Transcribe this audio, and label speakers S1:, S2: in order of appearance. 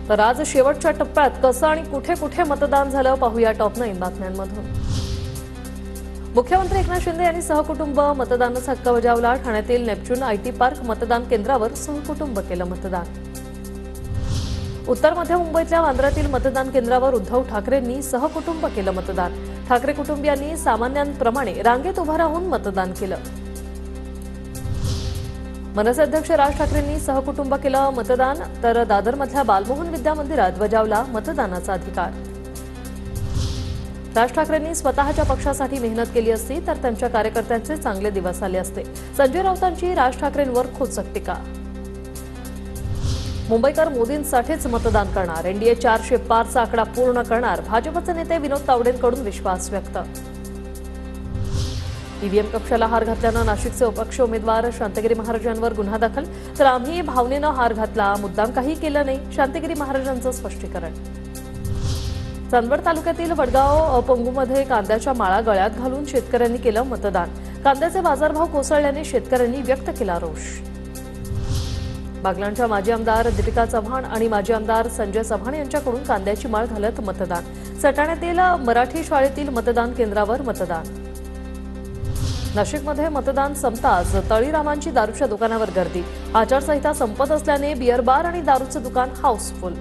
S1: तर आज शेवटच्या टप्प्यात कसं आणि कुठे कुठे मतदान झालं पाहूया टॉप 9 बातम्यांमधून। मुख्यमंत्री एकनाथ शिंदे यांनी सहकुटुंब मतदानाचा हक्क बजावला। ठाण्यातील नेपच्यून आयटी पार्क मतदान केंद्रावर सहकुटुंब केलं मतदान। उत्तर मध्य मुंबईतल्या वांद्र्यातील मतदान केंद्रावर उद्धव ठाकरेंनी सहकुटुंब केलं मतदान। ठाकरे कुटुंबियांनी सामान्यांप्रमाणे रांगेत उभं राहून मतदान केलं। मनसे अध्यक्ष राज ठाकरेंनी सहकुटुंब केलं मतदान, तर दादरमधल्या बालमोहन विद्या मंदिरात बजावला मतदानाचा अधिकार। राज ठाकरेंनी स्वतःच्या पक्षासाठी मेहनत केली असती तर त्यांच्या कार्यकर्त्यांचे चांगले दिवस आले असते। संजय राऊतांची राज ठाकरेंवर खोचक टीका। मुंबईकर मोदींसाठीच मतदान करणार, एनडीए 400 पारचा आकडा पूर्ण करणार, भाजपचे नेते विनोद तावडेंकडून विश्वास व्यक्त। ईव्हीएम कक्षाला हार घातल्यानं नाशिकचे अपक्ष उमेदवार शांतगिरी महाराजांवर गुन्हा दाखल, तर आम्ही भावनेनं हार घातला, मुद्दाम काही केलं नाही, शांतगिरी महाराजांचं स्पष्टीकरण। चांदवड तालुक्यातील वडगाव पोंगूमध्ये कांद्याच्या माळा गळ्यात घालून शेतकऱ्यांनी केलं मतदान। कांद्याचे बाजारभाव कोसळल्याने शेतकऱ्यांनी व्यक्त केला रोष। बागलाणच्या माजी आमदार दीपिका चव्हाण आणि माजी आमदार संजय चव्हाण यांच्याकडून कांद्याची माळ घालत मतदान। सटाण्यातील मराठी शाळेतील मतदान केंद्रावर मतदान। नाशिकमध्ये मतदान संपताच तळीरामांची दारूच्या दुकानावर गर्दी। आचारसंहिता संपत असल्याने बियर बार आणि दारूचे दुकान हाऊसफुल।